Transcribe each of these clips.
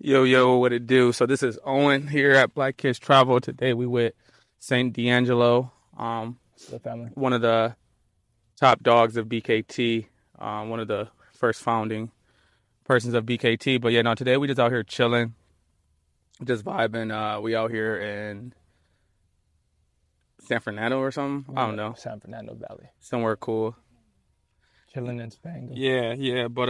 Yo, yo, what it do? So this is Owen here at Black Kids Travel. Today we with Saint D'Angelo, The family. one of the top dogs of BKT, one of the first founding persons of BKT. But yeah, no, today we just out here chilling, just vibing. We out here in San Fernando or something. I don't Yeah, know, San Fernando Valley. somewhere cool. Chilling in Spain. Yeah, yeah, but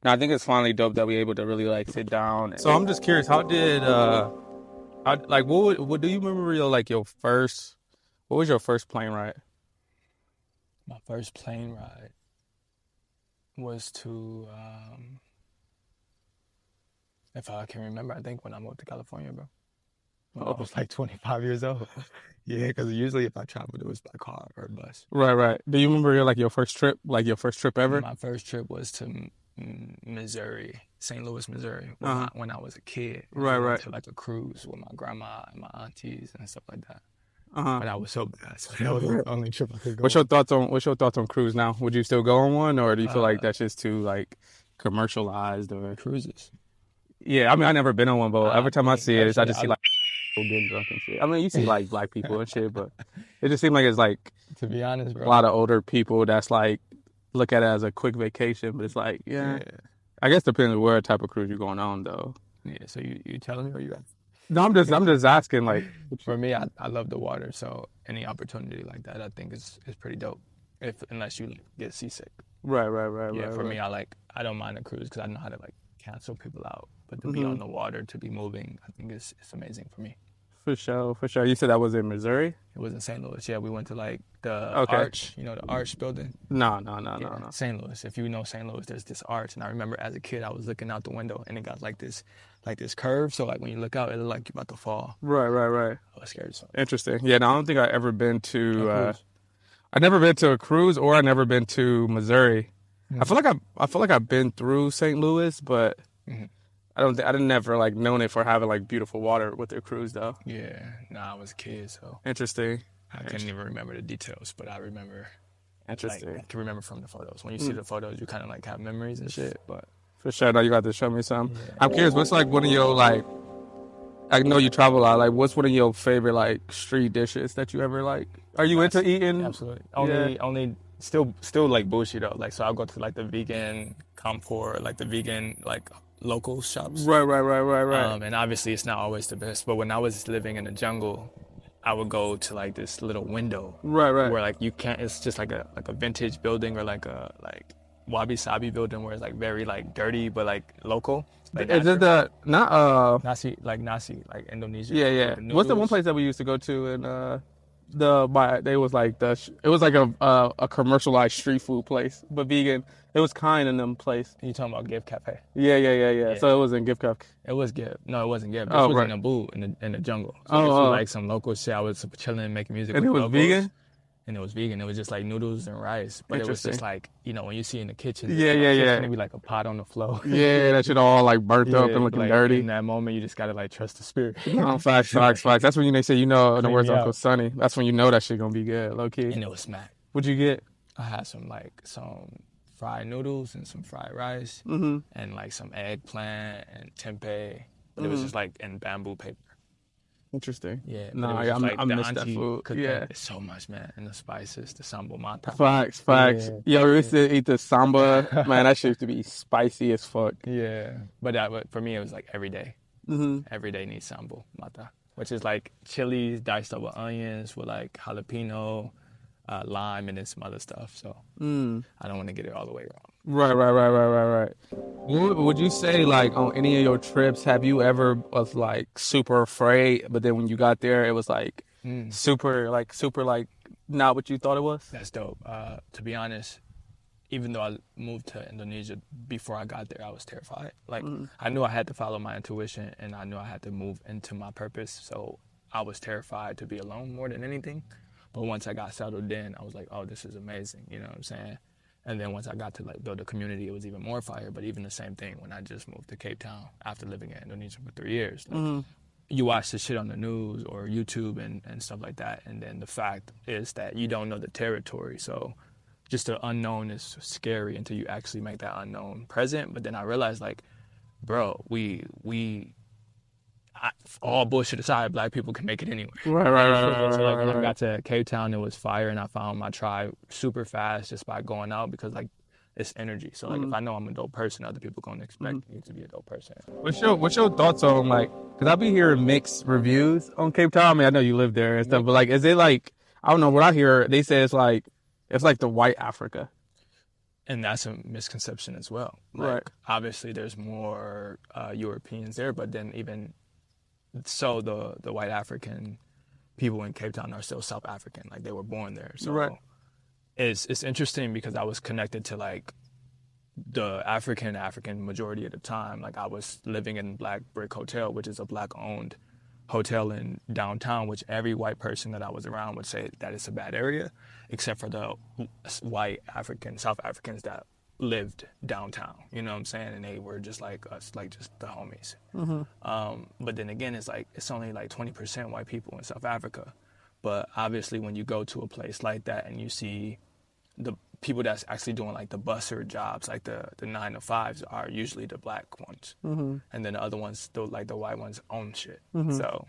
no, I think it's finally dope that we able to really like sit down. So I'm just curious, like what do you remember your first? What was your first plane ride? My first plane ride was to, if I can remember, I think when I moved to California, bro. When I Oh, was like 25 years old. Yeah, because usually if I traveled, it was by car or bus. right, right. Do you remember your first trip ever? My first trip was to Missouri, St. Louis, Missouri, Uh-huh. when I was a kid. And Right, we went right. to like a cruise with my grandma and my aunties and stuff like that. Uh-huh. But I was so bad, so that was the only trip I could go What's on. your thoughts on cruise now? Would you still go on one, or do you feel like Uh, that's just too like commercialized or Cruises. yeah, I mean I never been on one, but I every time I mean, see it, I personally, just see like people getting drunk and shit. I mean you see like black people and shit, but it just seems like it's like to be honest, a bro. lot of older people that's like look at it as a quick vacation, but it's like, yeah. Yeah, I guess depends on what type of cruise you're going on though. yeah. So you telling me or you No, I'm just asking like what you, For me, I love the water, so any opportunity like that, I think is pretty dope. If unless you like, get seasick. right, right, right, Yeah, right, for right. me, I don't mind a cruise because I know how to like cancel people out. But to be Hmm. on the water, to be moving, I think it's amazing for me. For sure, for sure. You said that was in Missouri? It was in St. Louis. Yeah, we went to like the Okay. Arch, the Arch building. No, no, no, no, Yeah, no. St. Louis. If you know St. Louis, there's this arch, and I remember as a kid, I was looking out the window, and it got like this curve. So like when you look out, it looked like you're about to fall. Right, right, right. I was scared. So Interesting. Yeah, no, I don't think I ever been a to cruise. I never been to a cruise or I never been to Missouri. Mm-hmm. I feel like I've been through St. Louis, but Mm-hmm. I didn't never like known it for having like beautiful water with their cruise though. Yeah, nah, I was a kid, so Interesting. I couldn't Int- even remember the details, but I remember, like, I Interesting. can remember from the photos. When you see Mm, the photos, you kind of like have memories and shit. But for sure. No, you got to show me some. I'm yeah, curious, what's like one of your like I know you travel a lot. Like, what's one of your favorite like street dishes that you ever like? Are you into that's eating? absolutely Yeah. only still like bullshit though. Like, so I'll go to like the vegan Compor, like the vegan like local shops. Right, right, right, right, right. And obviously it's not always the best. But when I was living in the jungle, I would go to like this little window Right, right. where like you can't. It's just like a vintage building or like a wabi sabi building where it's like very like dirty but like local, like Is it natural. the not Nasi like Indonesia yeah, with yeah. the What's the one noodles. place that we used to go to in the by they was like it was like a commercialized street food place, but vegan. It was kind in them place. You talking about Give Cafe? Yeah, yeah, yeah, yeah. Yeah, So it was in Gift Cup. it was Give. No, it wasn't Give. This Oh, was in right. Naboo in the jungle. So Oh, this was oh. like some local shit. I was chilling, making music And with it the was locals. vegan? And it was vegan. It was just like noodles and rice, but it was just Interesting. like when you see in the kitchen, Yeah, yeah, yeah. it'd be like a pot on the floor. Yeah, that shit all like burnt up Yeah, and but looking like in dirty. that moment, you just gotta like trust the spirit. No, facts, facts, facts. That's when they say, in the Clean words me of Uncle out, Sonny, that's when you know that shit gonna be good, low key. and it was smack. What'd you get? I had some fried noodles and some fried rice, Mm-hmm. and like some eggplant and tempeh, but it was Mm-hmm. just like in bamboo paper. Interesting. Yeah, No, but it was just I like the miss that auntie food. cooked Yeah. that so much, man, and the spices, the sambo mata. Facts, facts. Yeah, Yo, we used yeah. to eat the samba. Man, that shit used to be spicy as fuck. Yeah, but for me it was like every day. Mm-hmm. Every day needs sambo mata, which is like chilies diced up with onions with like jalapeno, lime, and then some other stuff. So Mm. I don't want to get it all the way wrong. Right, right, right, right, right, right. Would you say like on any of your trips, have you ever was like super afraid, but then when you got there, it was like Mm, super like not what you thought it was? that's dope. To be honest, even though I moved to Indonesia before I got there, I was terrified. Like Mm. I knew I had to follow my intuition, and I knew I had to move into my purpose. So I was terrified to be alone more than anything. But once I got settled in, I was like, oh, this is amazing. You know what I'm saying? And then once I got to like build a community, it was even more fire. But even the same thing when I just moved to Cape Town after living in Indonesia for 3 years, like Mm-hmm. you watch the shit on the news or YouTube and stuff like that, and then the fact is that you don't know the territory. So just the unknown is scary until you actually make that unknown present. But then I realized like bro, all bullshit aside, black people can make it anywhere. Right, You know right, what right, I'm saying? right, So like right, when I right, right. got to Cape Town, it was fire, and I found my tribe super fast just by going out because like it's energy. So like if Mm-hmm. I know I'm a dope person, other people gonna Mm-hmm. expect me to be a dope person. What's your thoughts on like? Because I be hearing mixed reviews on Cape Town. I mean, I know you live there and stuff, but like, is it like I don't know what I hear? They say it's like the white Africa. And that's a misconception as well. Right. Like obviously there's more Europeans there, but then even so, the white African people in Cape Town are still South African. Like they were born there. Right. So it's interesting because I was connected to like the African majority of the time. Like I was living in Black Brick Hotel, which is a black owned hotel in downtown, which every white person that I was around would say that it's a bad area, except for the white South Africans that lived downtown. You know what I'm saying? And they were just like us, like just the homies. Mm-hmm. But then again, it's only like 20% white people in South Africa. But obviously, when you go to a place like that and you see the people that's actually doing like the busser jobs, like the 9 to 5s, are usually the black ones, Mm-hmm. and then the other ones, like the white ones, own shit. Mm-hmm. So,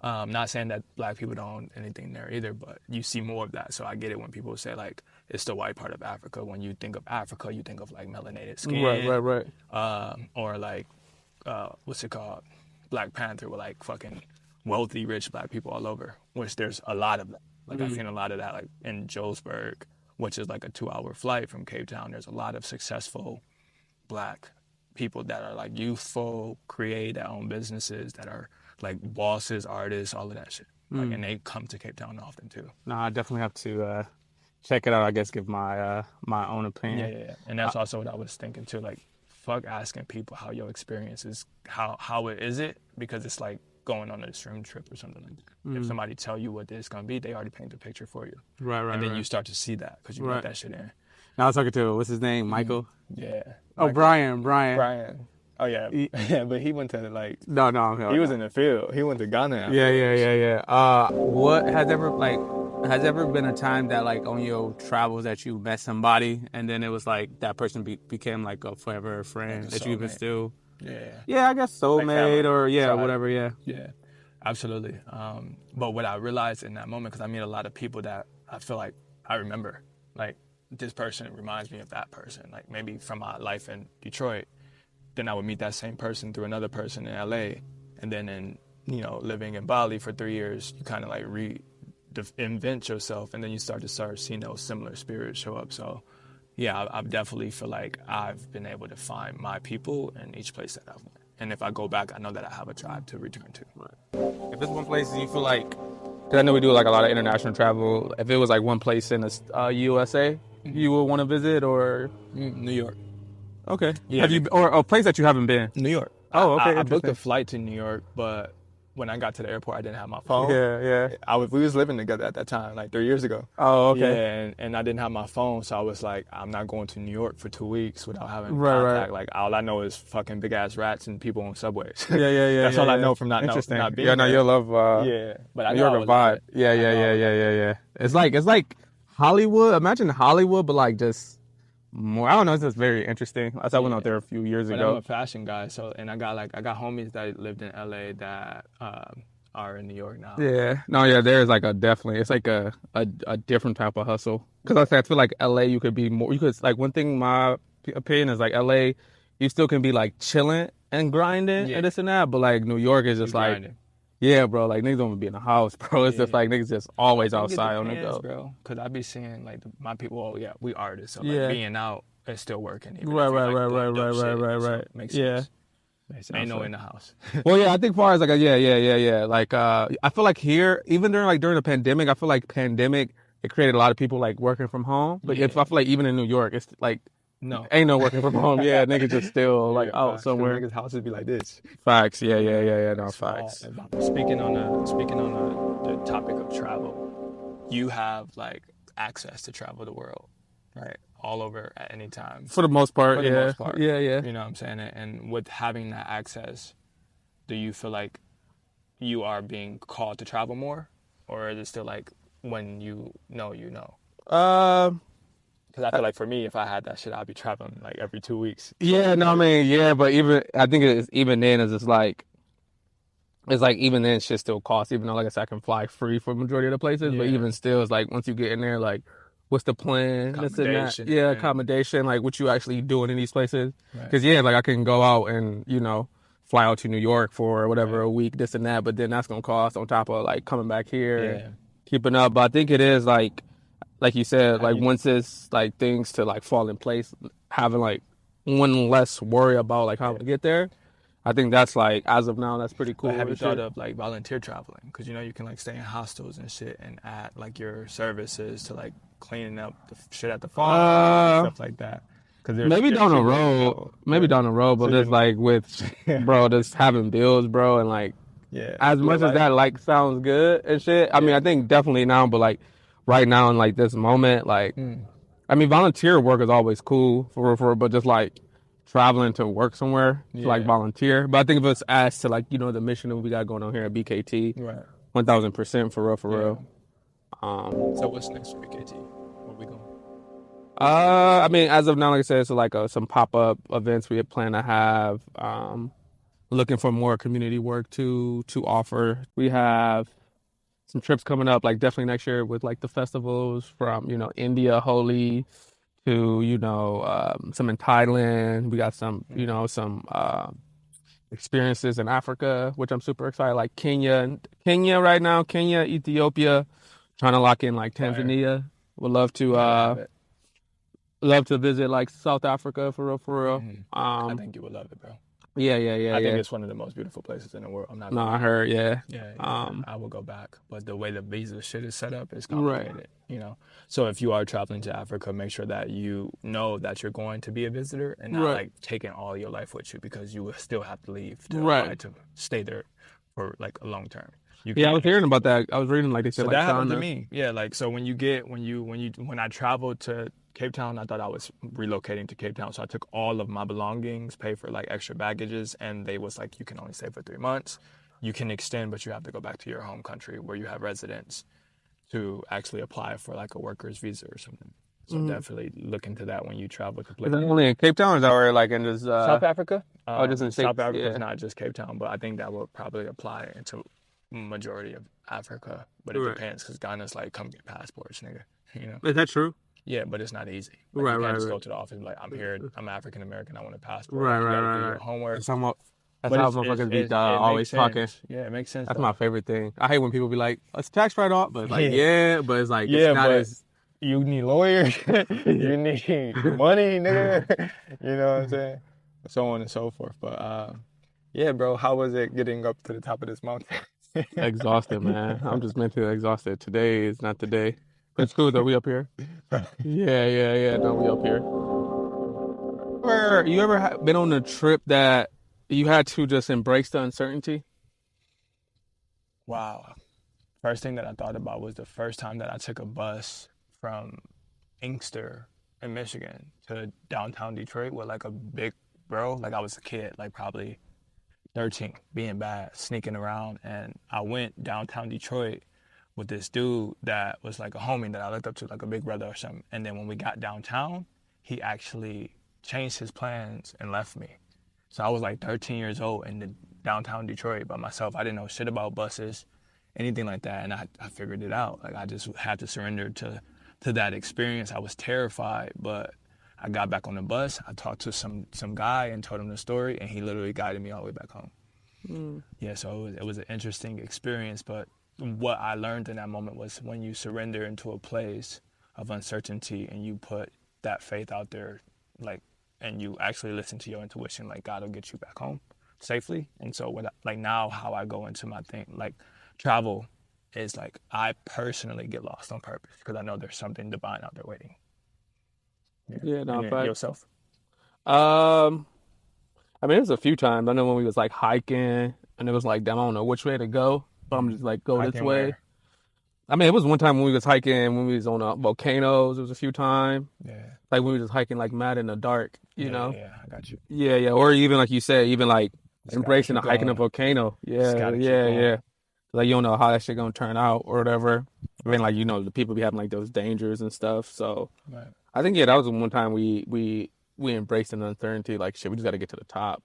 not saying that black people don't own anything there either, but you see more of that. So I get it when people say like it's the white part of Africa. When you think of Africa, you think of like melanated Right. Right. skin, Right. or like what's it called, Black Panther, with like fucking wealthy, rich black people all over. Which there's a lot of that. Like I've Mm-hmm. seen a lot of that, like in Johannesburg, which is like a 2-hour flight from Cape Town. There's a lot of successful black people that are like youthful, create their own businesses, that are like bosses, artists, all of that shit. Like, and they come to Cape Town often too. No, I definitely have to check it out. I guess give my own Yeah, opinion. yeah, yeah. And that's also what I was thinking too. Like, fuck asking people how your experience is, how it is it, because it's like going on a stream trip or something like that. If somebody tell you what it's gonna be, they already paint the picture for you, Right. Right. and then Right. you start to see that because you let Right. that shit in. Now I was talking to what's his name, Michael. Yeah. Oh, Michael. Brian. Brian. Oh yeah, He- yeah. But he went to like no. he was in the field. He went to Ghana Yeah, afterwards. yeah. What has ever been a time that like on your travels that you met somebody and then it was like that person became like a forever friend Like a that you even soulmate. still, Yeah. yeah, I guess Like soulmate family. or yeah, Tribe. whatever, yeah. Yeah, absolutely. But what I realized in that moment, because I meet a lot of people that I feel like I remember, like this person reminds me of that person, like maybe from my life in Detroit. Then I would meet that same person through another person in LA, and then in living in Bali for 3 years, you kind of like invent yourself, and then you start seeing those similar spirits show up. So yeah, I definitely feel like I've been able to find my people in each place that I've went. And if I go back, I know that I have a tribe to return to. If it's one place you feel like, because I know we do like a lot of international travel, if it was like one place in the USA you would want to visit or New York. okay, Yeah, have you or a place that you haven't been? New York. Oh, okay, I booked interesting. a flight to New York, but when I got to the airport, I didn't have my phone. Yeah. We was living together at that time, like 3 years ago. Oh, okay. Yeah, and I didn't have my phone, so I was like, I'm not going to New York for 2 weeks without having Right. contact. Like all I know is fucking big ass rats and people on subways. Yeah. That's all I know from not Interesting. being Yeah, no, there. you'll love Yeah, but I New know York I a would love vibe. it. Yeah. It's like Hollywood. Imagine Hollywood, but like just more. I don't know. It's just very interesting. I went out there a few years But I'm ago. a fashion guy, so and I got homies that lived in LA that are in New York now. Yeah. No, yeah, there's like definitely, it's like a different type of hustle. Because I feel like LA, you could be more, you could, like one thing, my opinion is like LA, you still can be like chilling and grinding and this and that. But like New York is just like, Grinding. yeah, bro, like niggas don't be in the house, bro. It's just like niggas just always I think it outside on the depends, go. bro. Cause I be seeing like my people. Oh yeah, we artists, so Yeah. like being out is still working. Even Right, if you're, like, doing dope shit, so right. it makes Yeah. sense. Ain't no in the house. Well, yeah, I think far as like yeah. Like I feel like here, even during the pandemic, I feel like pandemic it created a lot of people like working from home. But I feel like even in New York, it's like No. ain't no working from home. Yeah, niggas just still like out Facts, 'cause somewhere. Niggas' houses be like this. Facts. Yeah. No facts. Speaking on the topic of travel, you have like access to travel the world, right? All over at any time. For the most part, For the yeah. most part. Yeah. You know what I'm saying? And with having that access, do you feel like you are being called to travel more? Or is it still like when you know, you know? Because I feel like for me, if I had that shit, I'd be traveling like every 2 weeks. Yeah, no, I mean, yeah, but even I think it's even then is it's like even then shit still costs, even though like I said I can fly free for majority of the places, but Yeah, even still it's like once you get in there, like what's the plan, this and that, accommodation yeah, and accommodation, like what you actually doing in these places, right, because yeah, like I can go out and fly out to New York for whatever right, a week, this and that, but then that's gonna cost on top of like coming back here and yeah. keeping up. But I think it is like you said, Have like you? once it's like things to like fall in place, having like one less worry about like how Yeah. to get there. I think that's like as of now, that's pretty But cool have you and thought shit. of like volunteer traveling? Because you can like stay in hostels and shit and add like your services to like cleaning up the shit at the farm, Uh, stuff like that. Because maybe there's down the people, road, maybe yeah. down the road, So but just you like with, can, bro, just having bills, bro, and like yeah, as real much as life, that like sounds good and shit. I mean, yeah. I think definitely now, but like right now in like this moment, like Hmm. I mean, volunteer work is always cool but just like traveling to work somewhere to like Yeah, volunteer. But I think if it's asked to like the mission that we got going on here at BKT, right, 1000% for real, for yeah. real. Um, So what's next for BKT? Where we going? I mean, as of now, like I said, it's like some pop up events we plan to have. Looking for more community work to offer. We have some trips coming up, like definitely next year with like the festivals from India, Holi to some in Thailand. We got some Mm. some experiences in Africa, which I'm super excited. Like Kenya right now, Kenya, Ethiopia, trying to lock in like Fire. Tanzania. Would love to Gotta have it. visit like South Africa for real, for real. Hmm. I think you would love it, bro. Yeah, yeah, yeah, I think yeah. it's one of the most beautiful places in the world. I'm not No, gonna I lie. heard, yeah. Yeah, yeah, Um, I will go back. But the way the visa shit is set up is right, complicated. So if you are traveling to Africa, make sure that you know that you're going to be a visitor and not right, like taking all your life with you because you will still have to leave to right. apply to stay there for like a long term. You Yeah, I was can't. hearing about that. I was reading like they said So like that happened to Ghana. me. Yeah, like so when I traveled to Cape Town, I thought I was relocating to Cape Town. So I took all of my belongings, paid for like extra baggages, and they was like, you can only stay for 3 months. You can extend, but you have to go back to your home country where you have residence to actually apply for like a worker's visa or something. So Mm-hmm. definitely look into that when you travel to Is places. that only in Cape Town or is that where like in this South Africa, just in South states? Africa is Yeah. not just Cape Town, but I think that will probably apply into majority of Africa. But it Right. depends because Ghana's like, come get passports, nigga. You know. Is that true? Yeah, but it's not easy. Like Right, you can't right, just right. go to the office and be like, I'm here, I'm African American, I want a passport. Right, Like you right, got to do right, your right. homework. That's how that's But how it's motherfuckers be it makes always talking. sense. Yeah, it makes sense That's though. my favorite thing. I hate when people be like, "It's tax write off," but it's like, Yeah, yeah, but it's like it's yeah, not but as you need lawyers, yeah. you need money, nigga. You know what I'm saying? So on and so forth. But yeah, bro, how was it getting up to the top of this mountain? Exhausted, man. I'm just mentally exhausted. Today is not the day. It's cool though. We up here. Yeah, yeah, yeah. No, we up here. You ever been on a trip that you had to just embrace the uncertainty? Wow. First thing that I thought about was the first time that I took a bus from Inkster in Michigan to downtown Detroit with like a big bro. Like I was a kid, like probably 13, being bad, sneaking around. And I went downtown Detroit with this dude that was like a homie that I looked up to, like a big brother or something. And then when we got downtown, he actually changed his plans and left me. So I was like 13 years old in the downtown Detroit by myself. I didn't know shit about buses, anything like that. And I figured it out. Like I just had to surrender to that experience. I was terrified, but I got back on the bus. I talked to some guy and told him the story, and he literally guided me all the way back home. Mm. Yeah, so it was an interesting experience. But what I learned in that moment was when you surrender into a place of uncertainty and you put that faith out there, like, and you actually listen to your intuition, like God will get you back home safely. And so like now how I go into my thing, like travel is like I personally get lost on purpose because I know there's something divine out there waiting. Yeah. Yeah, And no, then fact. yourself. Um, I mean, it was a few times. I know when we was like hiking and it was like, damn, I don't know which way to go. But I'm just like, go this Hiking way. where? I mean, it was one time when we was hiking when we was on volcanoes. It was a few times. Yeah. Like we were just hiking like mad in the dark, you Yeah, yeah, know? yeah. I got you. Yeah, yeah. Or even like you said, even like Just gotta embracing keep a hiking a going. volcano. Just Yeah, gotta keep yeah, going. yeah. Like you don't know how that shit gonna turn out or whatever. I mean, like the people be having like those dangers and stuff. So Right. I think yeah, that was one time we embraced an uncertainty. Like shit, we just got to get to the top.